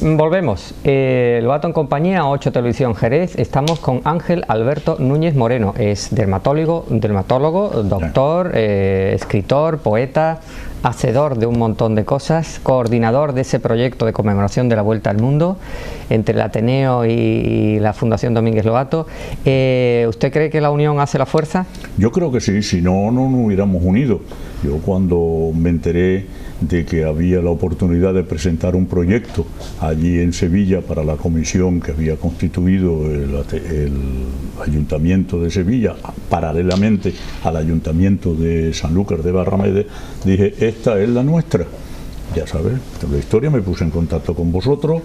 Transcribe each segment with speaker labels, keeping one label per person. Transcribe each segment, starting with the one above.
Speaker 1: Volvemos. Lobato en compañía, 8 Televisión Jerez. Estamos con Ángel Alberto Núñez Moreno. Es dermatólogo, doctor, escritor, poeta, hacedor de un montón de cosas, coordinador de ese proyecto de conmemoración de la Vuelta al Mundo entre el Ateneo y la Fundación Domínguez Lobato. ¿Usted cree que la unión hace la fuerza?
Speaker 2: Yo creo que sí, si no, no nos hubiéramos unido. Yo cuando me enteré de que había la oportunidad de presentar un proyecto allí en Sevilla para la comisión que había constituido el Ayuntamiento de Sevilla, paralelamente al Ayuntamiento de Sanlúcar de Barrameda, dije, esta es la nuestra. Ya sabes, la historia, me puse en contacto con vosotros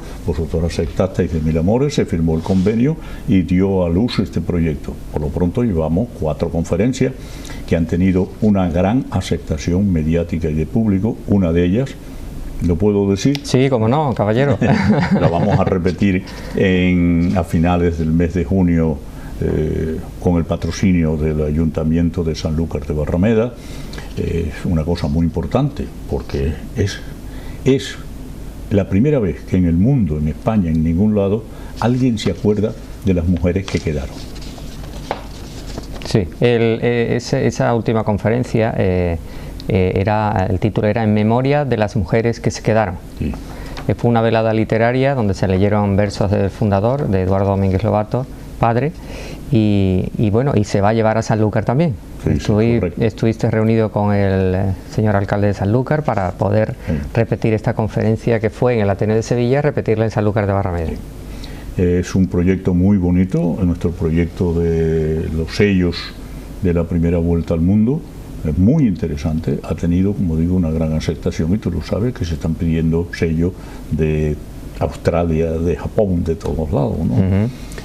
Speaker 2: aceptasteis de mil amores, se firmó el convenio y dio a luz este proyecto. Por lo pronto llevamos 4 conferencias que han tenido una gran aceptación mediática y de público. Una de ellas, ¿lo puedo decir?
Speaker 1: Sí, cómo no, caballero.
Speaker 2: La vamos a repetir a finales del mes de junio con el patrocinio del Ayuntamiento de Sanlúcar de Barrameda. Es una cosa muy importante porque es la primera vez que en el mundo, en España, en ningún lado, alguien se acuerda de las mujeres que quedaron.
Speaker 1: Sí, esa última conferencia, el título era En memoria de las mujeres que se quedaron.
Speaker 2: Sí.
Speaker 1: Fue una velada literaria donde se leyeron versos del fundador, de Eduardo Domínguez Lobato, padre, y bueno, y se va a llevar a Sanlúcar también. Sí, estuviste reunido con el señor alcalde de Sanlúcar para poder repetir esta conferencia que fue en el Ateneo de Sevilla, repetirla en Sanlúcar de Barrameda.
Speaker 2: Sí. Es un proyecto muy bonito, nuestro proyecto de los sellos de la primera Vuelta al Mundo. Es muy interesante, ha tenido, como digo, una gran aceptación, y tú lo sabes que se están pidiendo sellos de Australia, de Japón, de todos lados, ¿no?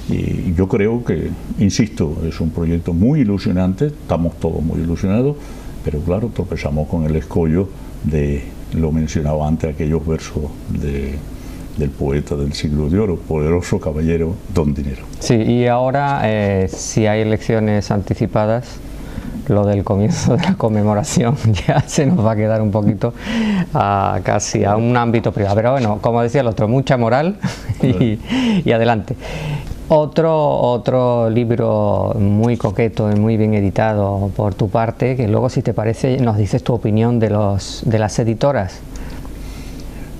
Speaker 2: Y yo creo que, insisto, es un proyecto muy ilusionante, estamos todos muy ilusionados, pero claro, tropezamos con el escollo de, lo mencionaba antes, aquellos versos del poeta del siglo de oro, poderoso caballero Don Dinero.
Speaker 1: Sí, y ahora si hay elecciones anticipadas, lo del comienzo de la conmemoración ya se nos va a quedar un poquito casi a un ámbito privado, pero bueno, como decía el otro, mucha moral y adelante. Otro libro muy coqueto y muy bien editado por tu parte, que luego, si te parece, nos dices tu opinión de las editoras.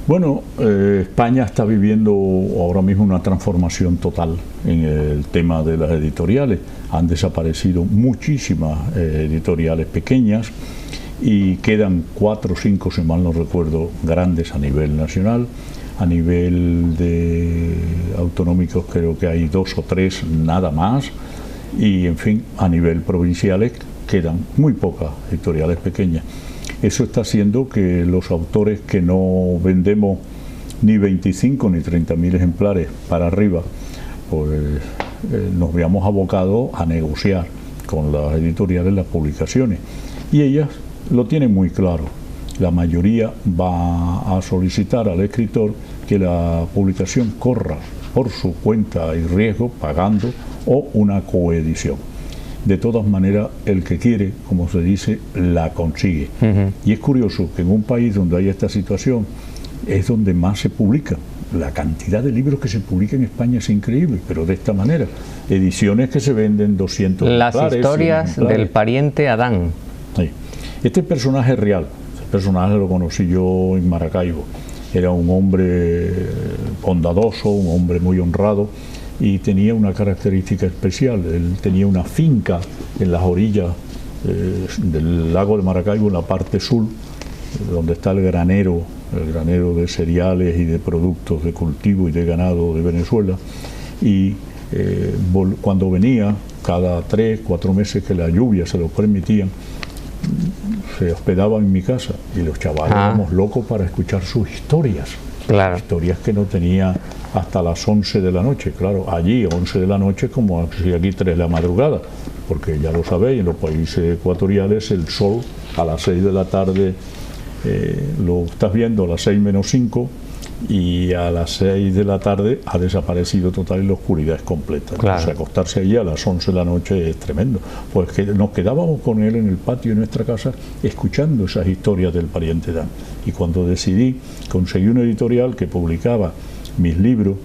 Speaker 2: Bueno, España está viviendo ahora mismo una transformación total en el tema de las editoriales. Han desaparecido muchísimas editoriales pequeñas y quedan 4 o 5, si mal no recuerdo, grandes a nivel nacional. A nivel de autonómicos creo que hay 2 o 3 nada más, y en fin, a nivel provinciales quedan muy pocas editoriales pequeñas. Eso está haciendo que los autores que no vendemos ni 25 ni 30.000 ejemplares para arriba, pues nos veamos abocados a negociar con las editoriales las publicaciones, y ellas lo tienen muy claro. La mayoría va a solicitar al escritor que la publicación corra por su cuenta y riesgo, pagando, o una coedición. De todas maneras, el que quiere, como se dice, la consigue. Y es curioso que en un país donde hay esta situación es donde más se publica. La cantidad de libros que se publican en España es increíble, pero de esta manera. Ediciones que se venden 200
Speaker 1: Las historias del pariente Adán.
Speaker 2: Sí. Este personaje es real. Este personaje lo conocí yo en Maracaibo. Era un hombre bondadoso, un hombre muy honrado, y tenía una característica especial. Él tenía una finca en las orillas del lago de Maracaibo, en la parte sur, donde está el granero de cereales y de productos de cultivo y de ganado de Venezuela. Y cuando venía, cada 3 o 4 meses que la lluvia se lo permitían, se hospedaba en mi casa, y los chavales éramos locos para escuchar sus historias.
Speaker 1: Claro.
Speaker 2: Historias que no tenía hasta las 11 de la noche. Claro, allí 11 de la noche como si aquí 3 de la madrugada, porque ya lo sabéis, en los países ecuatoriales el sol a las 6 de la tarde lo estás viendo a las 6 menos 5, y a las 6 de la tarde ha desaparecido total y la oscuridad es completa.
Speaker 1: Claro.
Speaker 2: Entonces, acostarse allí a las 11 de la noche es tremendo. Pues que nos quedábamos con él en el patio de nuestra casa escuchando esas historias del pariente Dan. Y cuando decidí, conseguí una editorial que publicaba mis libros.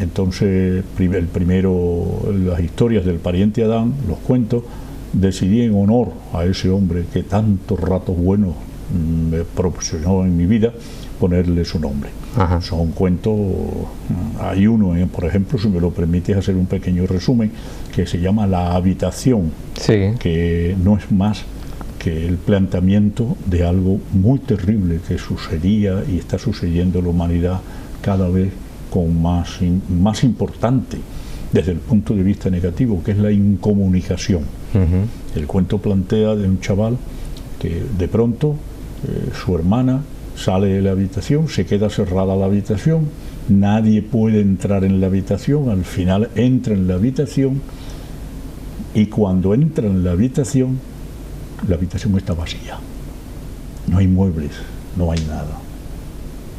Speaker 2: Entonces, el primero, las historias del pariente Adán, los cuentos, decidí en honor a ese hombre que tantos ratos buenos me proporcionó en mi vida, ponerle su nombre.
Speaker 1: Ajá.
Speaker 2: Son cuentos, hay uno, por ejemplo, si me lo permites hacer un pequeño resumen, que se llama La habitación,
Speaker 1: sí,
Speaker 2: que no es más que el planteamiento de algo muy terrible que sucedía y está sucediendo en la humanidad cada vez con más importante desde el punto de vista negativo, que es la incomunicación. El cuento plantea de un chaval que de pronto su hermana sale de la habitación, se queda cerrada la habitación, nadie puede entrar en la habitación, al final entra en la habitación y cuando entra en la habitación está vacía, no hay muebles, no hay nada.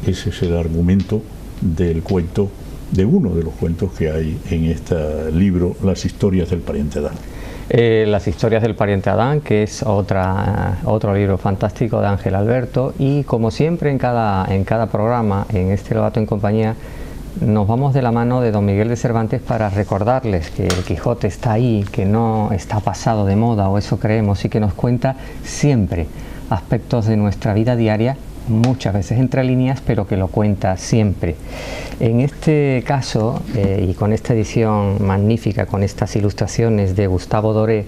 Speaker 2: Ese es el argumento del cuento, de uno de los cuentos que hay en este libro, Las historias del pariente Adán.
Speaker 1: Las historias del pariente Adán, que es otro libro fantástico de Ángel Alberto, y como siempre en cada programa, en este Lobato en Compañía, nos vamos de la mano de don Miguel de Cervantes para recordarles que el Quijote está ahí, que no está pasado de moda, o eso creemos, y que nos cuenta siempre aspectos de nuestra vida diaria, muchas veces entre líneas, pero que lo cuenta siempre. En este caso, y con esta edición magnífica, con estas ilustraciones de Gustavo Doré,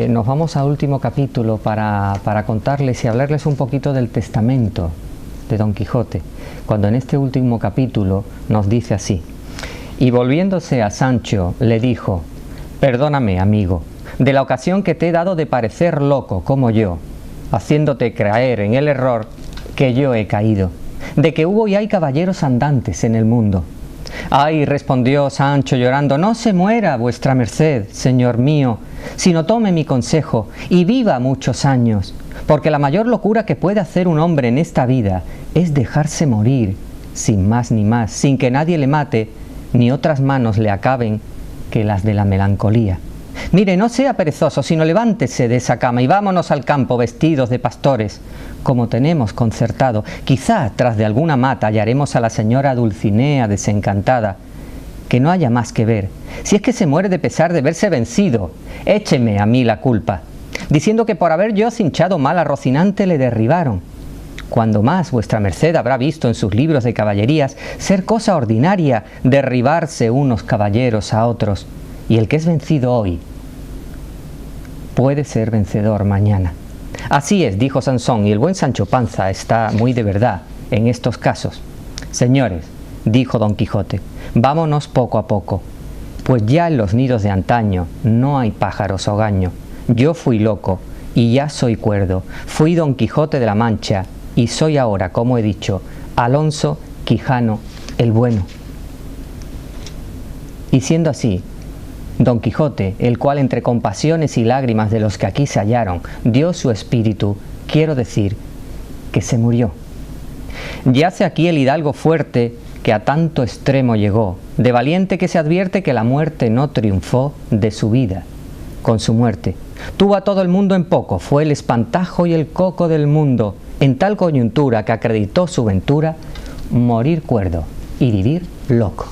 Speaker 1: nos vamos al último capítulo para contarles y hablarles un poquito del testamento de Don Quijote, cuando en este último capítulo nos dice así: y volviéndose a Sancho le dijo: perdóname, amigo, de la ocasión que te he dado de parecer loco como yo, haciéndote caer en el error que yo he caído, de que hubo y hay caballeros andantes en el mundo. Ay, respondió Sancho llorando, no se muera vuestra merced, señor mío, sino tome mi consejo y viva muchos años, porque la mayor locura que puede hacer un hombre en esta vida es dejarse morir, sin más ni más, sin que nadie le mate, ni otras manos le acaben que las de la melancolía. Mire, no sea perezoso, sino levántese de esa cama y vámonos al campo vestidos de pastores, como tenemos concertado. Quizá tras de alguna mata hallaremos a la señora Dulcinea desencantada. Que no haya más que ver. Si es que se muere de pesar de verse vencido, écheme a mí la culpa, diciendo que por haber yo cinchado mal a Rocinante le derribaron. Cuando más vuestra merced habrá visto en sus libros de caballerías ser cosa ordinaria derribarse unos caballeros a otros, y el que es vencido hoy puede ser vencedor mañana. Así es, dijo Sansón, y el buen Sancho Panza está muy de verdad en estos casos. Señores, dijo Don Quijote, vámonos poco a poco, pues ya en los nidos de antaño no hay pájaros hogaño. Yo fui loco y ya soy cuerdo, fui Don Quijote de la Mancha y soy ahora, como he dicho, Alonso Quijano el Bueno. Y siendo así, Don Quijote, el cual entre compasiones y lágrimas de los que aquí se hallaron, dio su espíritu, quiero decir, que se murió. Yace aquí el hidalgo fuerte que a tanto extremo llegó, de valiente que se advierte que la muerte no triunfó de su vida. Con su muerte tuvo a todo el mundo en poco, fue el espantajo y el coco del mundo, en tal coyuntura que acreditó su ventura, morir cuerdo y vivir loco.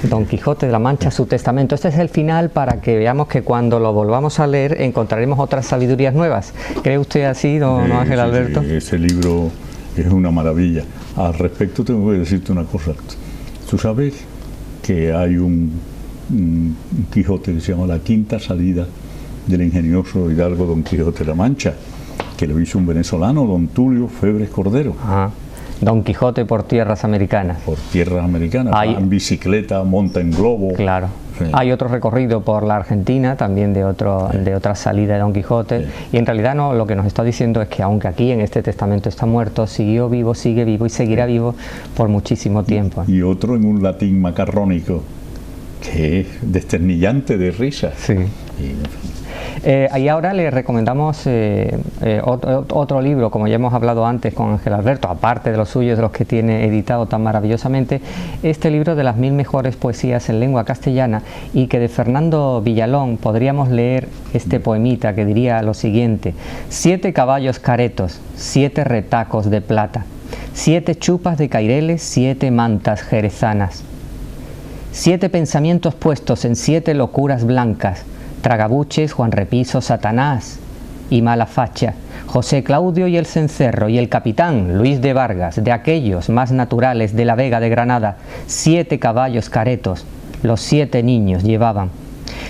Speaker 1: Don Quijote de la Mancha, su testamento. Este es el final para que veamos que cuando lo volvamos a leer encontraremos otras sabidurías nuevas. ¿Cree usted así, don Ángel Alberto?
Speaker 2: Sí, ese libro es una maravilla. Al respecto tengo que decirte una cosa. Tú sabes que hay un Quijote que se llama La Quinta Salida del ingenioso hidalgo Don Quijote de la Mancha, que lo hizo un venezolano, don Tulio Febres Cordero.
Speaker 1: Ajá. Don Quijote por tierras americanas.
Speaker 2: Por tierras americanas, va en bicicleta, monta en globo.
Speaker 1: Claro.
Speaker 2: Sí.
Speaker 1: Hay otro recorrido por la Argentina, también de otra salida de Don Quijote,
Speaker 2: Sí.
Speaker 1: y en realidad no, lo que nos está diciendo es que aunque aquí en este testamento está muerto, siguió vivo, sigue vivo y seguirá vivo por muchísimo tiempo.
Speaker 2: Y otro en un latín macarrónico, que es desternillante de risa.
Speaker 1: Sí. Y ahora le recomendamos otro libro, como ya hemos hablado antes con Ángel Alberto, aparte de los suyos, de los que tiene editado tan maravillosamente, este libro de las 1000 mejores poesías en lengua castellana, y que de Fernando Villalón podríamos leer este poemita que diría lo siguiente: 7 caballos caretos, 7 retacos de plata, 7 chupas de caireles, 7 mantas jerezanas, 7 pensamientos puestos en 7 locuras blancas, Tragabuches, Juan Repiso, Satanás y Malafacha, José Claudio y el Cencerro y el capitán Luis de Vargas, de aquellos más naturales de la Vega de Granada, 7 caballos caretos, los 7 niños llevaban.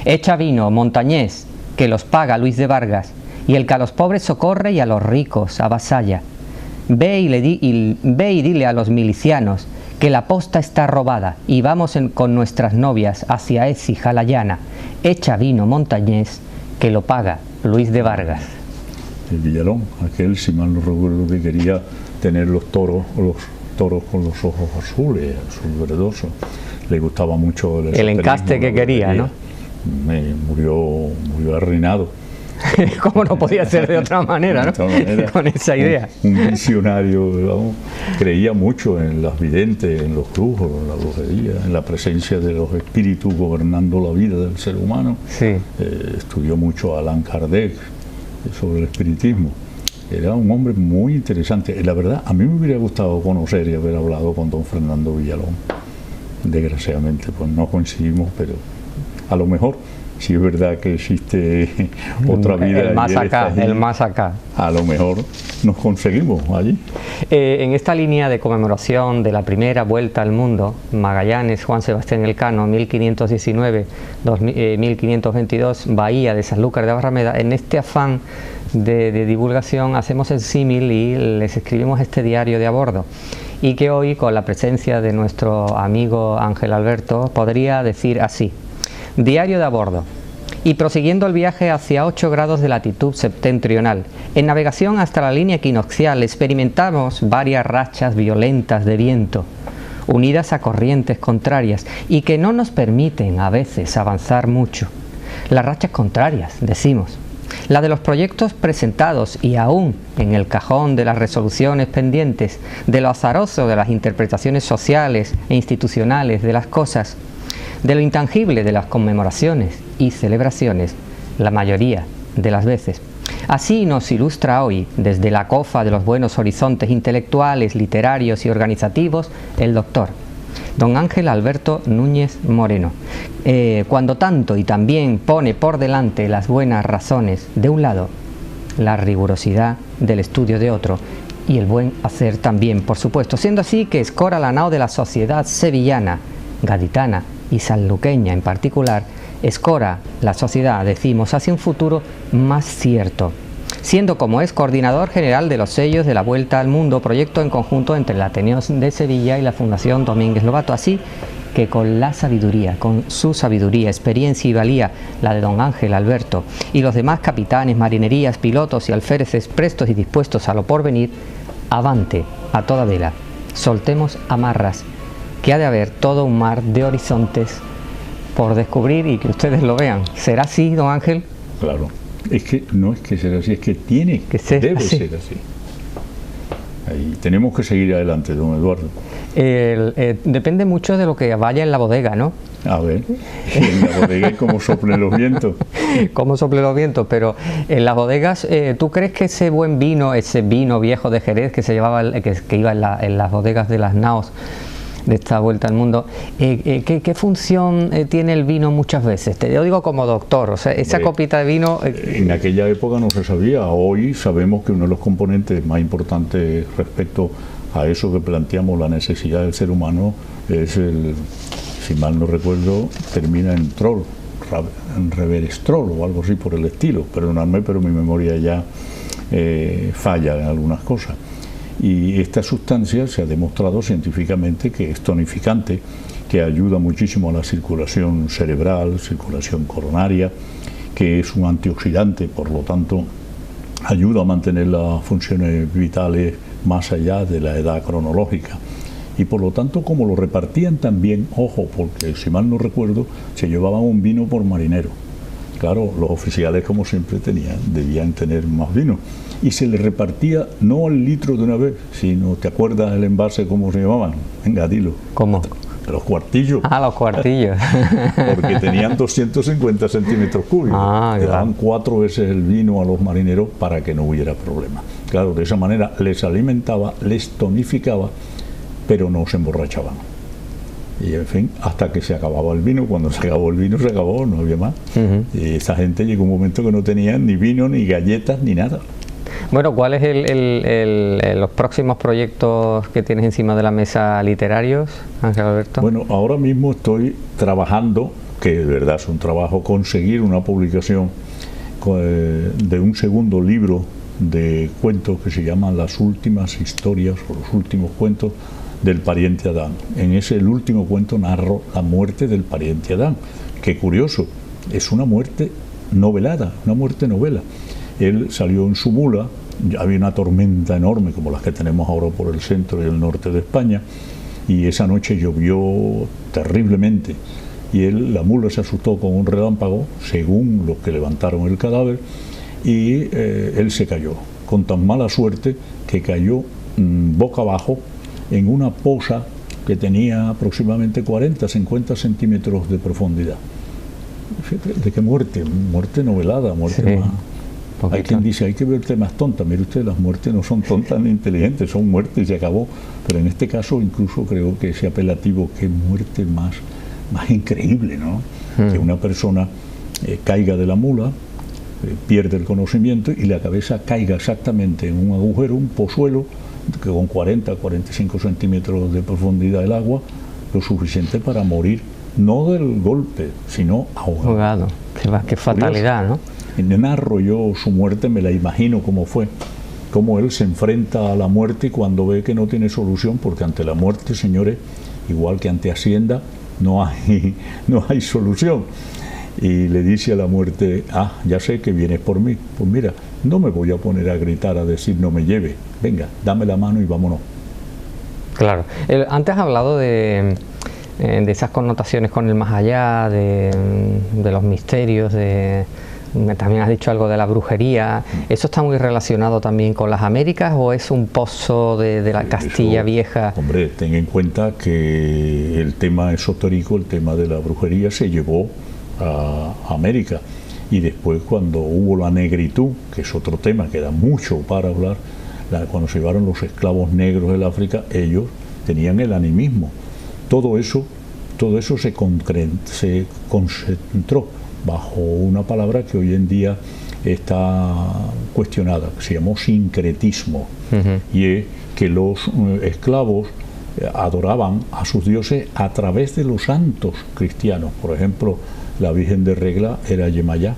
Speaker 1: Echa vino, montañés, que los paga Luis de Vargas, y el que a los pobres socorre y a los ricos avasalla. Ve y dile a los milicianos que la posta está robada y vamos con nuestras novias hacia Écija la llana. Echa vino, montañés, que lo paga Luis de Vargas.
Speaker 2: El Villalón, aquel, si mal no recuerdo, que quería tener los toros con los ojos azules, azul verdoso. Le gustaba mucho
Speaker 1: el encaste que quería, ¿no?
Speaker 2: Murió arruinado.
Speaker 1: Como no podía ser de otra manera, ¿no? Con esa idea.
Speaker 2: Un visionario, digamos, creía mucho en las videntes, en los brujos, en la brujería, en la presencia de los espíritus gobernando la vida del ser humano.
Speaker 1: Sí.
Speaker 2: Estudió mucho a Allan Kardec sobre el espiritismo. Era un hombre muy interesante. La verdad, a mí me hubiera gustado conocer y haber hablado con don Fernando Villalón. Desgraciadamente, pues no coincidimos, pero a lo mejor, si es verdad que existe otra vida,
Speaker 1: el más acá, allí, el más acá,
Speaker 2: a lo mejor nos conseguimos allí.
Speaker 1: En esta línea de conmemoración de la primera vuelta al mundo, Magallanes, Juan Sebastián Elcano, 1519-1522, Bahía de Sanlúcar de Barrameda, en este afán de divulgación hacemos el símil y les escribimos este diario de a bordo, y que hoy, con la presencia de nuestro amigo Ángel Alberto, podría decir así: diario de a bordo. Y prosiguiendo el viaje hacia 8 grados de latitud septentrional, en navegación hasta la línea equinoccial experimentamos varias rachas violentas de viento, unidas a corrientes contrarias y que no nos permiten a veces avanzar mucho. Las rachas contrarias, decimos, la de los proyectos presentados y aún en el cajón de las resoluciones pendientes, de lo azaroso de las interpretaciones sociales e institucionales de las cosas, de lo intangible de las conmemoraciones y celebraciones, la mayoría de las veces. Así nos ilustra hoy, desde la cofa de los buenos horizontes intelectuales, literarios y organizativos, el doctor don Ángel Alberto Núñez Moreno, cuando tanto y también pone por delante las buenas razones de un lado, la rigurosidad del estudio de otro, y el buen hacer también, por supuesto, siendo así que escora la nao de la sociedad sevillana, gaditana y sanluqueña en particular, escora la sociedad, decimos, hacia un futuro más cierto, siendo como es coordinador general de los sellos de la Vuelta al Mundo, proyecto en conjunto entre el Ateneo de Sevilla y la Fundación Domínguez Lobato, así que con la sabiduría, con su sabiduría, experiencia y valía, la de don Ángel Alberto y los demás capitanes, marinerías, pilotos y alféreces prestos y dispuestos a lo porvenir, avante a toda vela, soltemos amarras, que ha de haber todo un mar de horizontes por descubrir y que ustedes lo vean. ¿Será así, don Ángel?
Speaker 2: Claro, es que no es que sea así, es que debe ser así. Ahí tenemos que seguir adelante, don Eduardo.
Speaker 1: Depende mucho de lo que vaya en la bodega, ¿no?
Speaker 2: A ver, en la bodega es como soplen los vientos.
Speaker 1: Como soplen los vientos, pero en las bodegas, ¿tú crees que ese buen vino, ese vino viejo de Jerez que se llevaba, que iba en las bodegas de las naos de esta vuelta al mundo, ¿qué función tiene el vino muchas veces? Te lo digo como doctor, o sea, esa copita de vino...
Speaker 2: En aquella época no se sabía, hoy sabemos que uno de los componentes más importantes respecto a eso que planteamos, la necesidad del ser humano, es el, si mal no recuerdo, termina en trol, en reverestrol o algo así por el estilo, perdonadme, pero mi memoria ya falla en algunas cosas. Y esta sustancia se ha demostrado científicamente que es tonificante, que ayuda muchísimo a la circulación cerebral, circulación coronaria, que es un antioxidante, por lo tanto ayuda a mantener las funciones vitales más allá de la edad cronológica. Y por lo tanto, como lo repartían también, ojo, porque si mal no recuerdo, se llevaba un vino por marinero. Claro, los oficiales, como siempre debían tener más vino. Y se le repartía no al litro de una vez, sino, ¿te acuerdas el envase cómo se llamaban? Venga, dilo.
Speaker 1: ¿Cómo?
Speaker 2: los cuartillos.
Speaker 1: Ah, los cuartillos.
Speaker 2: Porque tenían 250 centímetros cúbicos. Le daban 4 veces el vino a los marineros para que no hubiera problema. Claro, de esa manera les alimentaba, les tonificaba, pero no se emborrachaban. Y en fin, hasta que se acababa el vino. Cuando se acabó el vino, se acabó, no había más. Y esa gente llegó un momento que no tenía ni vino, ni galletas, ni nada.
Speaker 1: Bueno, ¿cuáles los próximos proyectos que tienes encima de la mesa literarios, Ángel Alberto?
Speaker 2: Bueno, ahora mismo estoy trabajando, que de verdad es un trabajo, conseguir una publicación de un segundo libro de cuentos que se llama Las últimas historias o los últimos cuentos del pariente Adán. En ese, el último cuento, narro la muerte del pariente Adán. Qué curioso, es una muerte novelada, una muerte novela. Él salió en su mula, había una tormenta enorme como las que tenemos ahora por el centro y el norte de España, y esa noche llovió terriblemente, y la mula se asustó con un relámpago, según los que levantaron el cadáver, y él se cayó, con tan mala suerte que cayó boca abajo en una poza que tenía aproximadamente 40-50 centímetros de profundidad. ¿De qué muerte? Muerte novelada, muerte más... Hay quien dice, hay que verte más tonta. Mire usted, las muertes no son tontas ni inteligentes, son muertes y se acabó. Pero en este caso incluso creo que ese apelativo, qué muerte más increíble, ¿no? Que una persona caiga de la mula, pierde el conocimiento y la cabeza caiga exactamente en un agujero, un pozuelo, que con 40-45 centímetros de profundidad el agua, lo suficiente para morir, no del golpe, sino ahogado.
Speaker 1: Qué fatalidad, ¿no?
Speaker 2: Narro yo su muerte, me la imagino cómo fue, cómo él se enfrenta a la muerte y cuando ve que no tiene solución, porque ante la muerte, señores, igual que ante Hacienda, no hay solución. Y le dice a la muerte, ya sé que vienes por mí, pues mira, no me voy a poner a gritar, a decir no me lleve, venga, dame la mano y vámonos.
Speaker 1: Claro, antes has hablado de esas connotaciones con el más allá, de los misterios, también has dicho algo de la brujería. ¿Eso está muy relacionado también con las Américas o es un pozo de la Castilla Vieja?
Speaker 2: Hombre, ten en cuenta que el tema esotérico, el tema de la brujería se llevó a América, y después cuando hubo la negritud, que es otro tema que da mucho para hablar, cuando se llevaron los esclavos negros del África, ellos tenían el animismo. Todo eso se concentró bajo una palabra que hoy en día está cuestionada, que se llamó sincretismo, y es que los esclavos adoraban a sus dioses a través de los santos cristianos. Por ejemplo, la Virgen de Regla era Yemayá,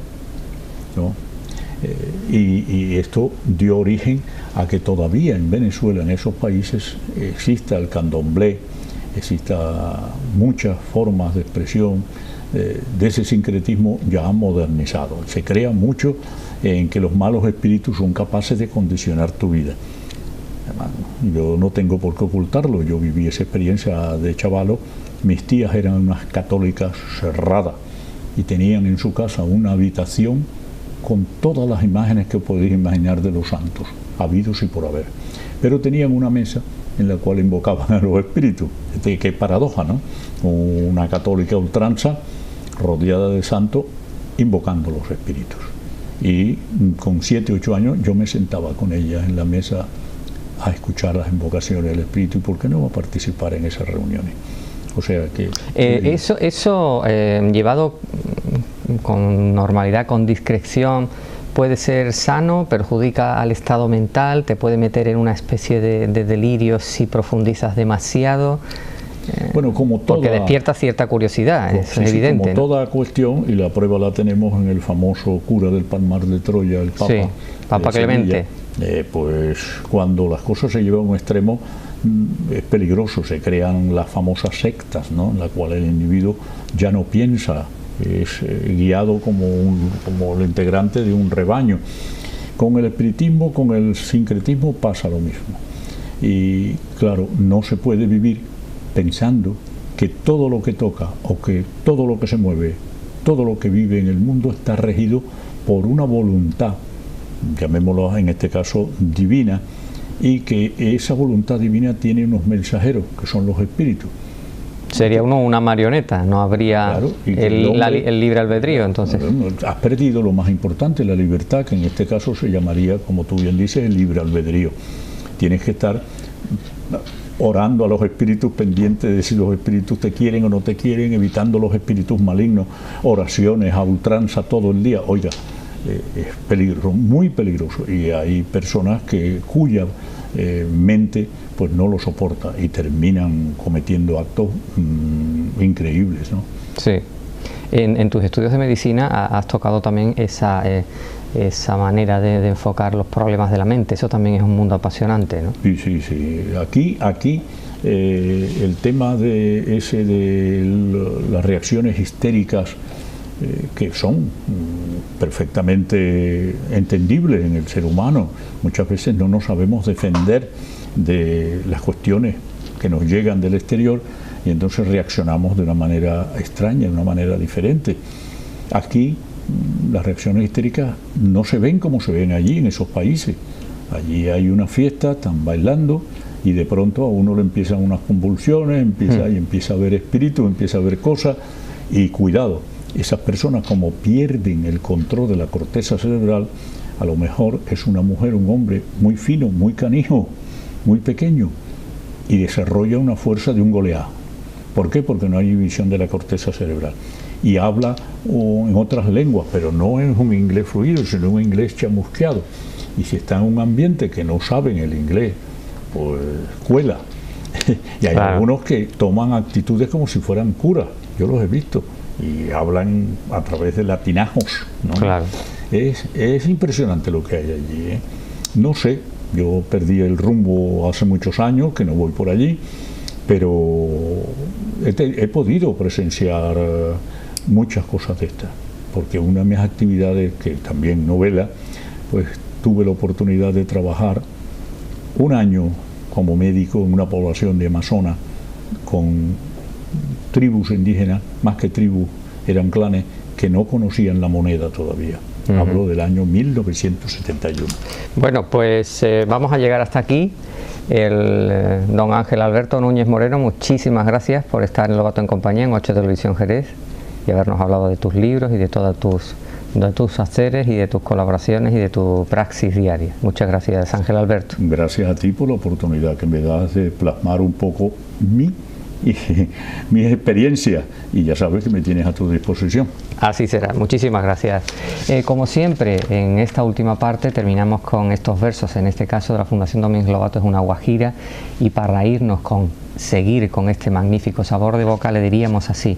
Speaker 2: ¿no? Y esto dio origen a que todavía en Venezuela, en esos países, exista el candomblé, exista muchas formas de expresión de ese sincretismo ya modernizado. Se crea mucho en que los malos espíritus son capaces de condicionar tu vida. Además, yo no tengo por qué ocultarlo, yo viví esa experiencia de chavalo. Mis tías eran unas católicas cerradas y tenían en su casa una habitación con todas las imágenes que podéis imaginar de los santos, habidos y por haber. Pero tenían una mesa en la cual invocaban a los espíritus. Qué paradoja, ¿no? Una católica ultranza rodeada de santos invocando los espíritus. Y con 7 u 8 años yo me sentaba con ella en la mesa a escuchar las invocaciones del espíritu, y por qué no a participar en esas reuniones. O sea que...
Speaker 1: eso llevado con normalidad, con discreción, puede ser sano, perjudica al estado mental, te puede meter en una especie de delirio si profundizas demasiado.
Speaker 2: Bueno, como toda,
Speaker 1: porque despierta cierta curiosidad, es evidente.
Speaker 2: Como toda cuestión, y la prueba la tenemos en el famoso cura del Palmar de Troya, el Papa,
Speaker 1: Papa Clemente.
Speaker 2: Pues cuando las cosas se llevan a un extremo es peligroso, se crean las famosas sectas, ¿no? En la cual el individuo ya no piensa, es guiado como el integrante de un rebaño. Con el espiritismo, con el sincretismo pasa lo mismo. Y claro, no se puede vivir pensando que todo lo que toca o que todo lo que se mueve, todo lo que vive en el mundo está regido por una voluntad, llamémoslo en este caso divina, y que esa voluntad divina tiene unos mensajeros que son los espíritus.
Speaker 1: Sería uno una marioneta, no habría
Speaker 2: claro,
Speaker 1: el libre albedrío, entonces.
Speaker 2: Has perdido lo más importante, la libertad, que en este caso se llamaría, como tú bien dices, el libre albedrío. Tienes que estar orando a los espíritus, pendientes de si los espíritus te quieren o no te quieren, evitando los espíritus malignos, oraciones a ultranza todo el día. Oiga, es peligroso, muy peligroso, y hay personas cuya mente pues no lo soporta y terminan cometiendo actos increíbles, ¿no?
Speaker 1: Sí. En tus estudios de medicina has tocado también esa manera de enfocar los problemas de la mente. Eso también es un mundo apasionante, ¿no?
Speaker 2: Sí. Aquí el tema de las reacciones histéricas, que son perfectamente entendibles en el ser humano. Muchas veces no nos sabemos defender de las cuestiones que nos llegan del exterior y entonces reaccionamos de una manera extraña, de una manera diferente. Aquí las reacciones histéricas no se ven como se ven allí en esos países. Allí hay una fiesta, están bailando y de pronto a uno le empiezan unas convulsiones, empieza a ver espíritus, empieza a ver cosas, y cuidado, esas personas, como pierden el control de la corteza cerebral, a lo mejor es una mujer, un hombre muy fino, muy canijo, muy pequeño, y desarrolla una fuerza de un Goliat. ¿Por qué? Porque no hay división de la corteza cerebral. Y habla en otras lenguas, pero no es un inglés fluido, sino un inglés chamusqueado. Y si está en un ambiente que no saben el inglés, pues cuela. Y hay algunos que toman actitudes como si fueran curas, yo los he visto, y hablan a través de latinajos, ¿no?
Speaker 1: Claro.
Speaker 2: Es impresionante lo que hay allí, ¿eh? No sé, yo perdí el rumbo hace muchos años, que no voy por allí, pero he podido presenciar muchas cosas de estas, porque una de mis actividades, que también novela, pues tuve la oportunidad de trabajar un año como médico en una población de Amazonas con tribus indígenas, más que tribus, eran clanes que no conocían la moneda todavía. Hablo del año 1971. Bueno,
Speaker 1: pues vamos a llegar hasta aquí. Don Ángel Alberto Núñez Moreno, muchísimas gracias por estar en Lobato en Compañía, en 8 Televisión Jerez, y habernos hablado de tus libros y de todos tus haceres y de tus colaboraciones y de tu praxis diaria. Muchas gracias, Ángel Alberto.
Speaker 2: Gracias a ti por la oportunidad que me das de plasmar un poco mi experiencia, y ya sabes que me tienes a tu disposición.
Speaker 1: Así será, muchísimas gracias. Como siempre, en esta última parte terminamos con estos versos, en este caso de la Fundación Domínguez Lobato, es una guajira, y para irnos seguir con este magnífico sabor de boca le diríamos así: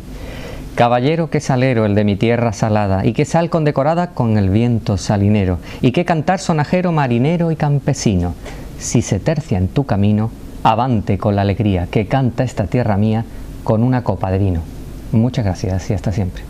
Speaker 1: caballero, qué salero el de mi tierra salada, y qué sal condecorada con el viento salinero, y qué cantar sonajero, marinero y campesino. Si se tercia en tu camino, avante con la alegría que canta esta tierra mía con una copa de vino. Muchas gracias y hasta siempre.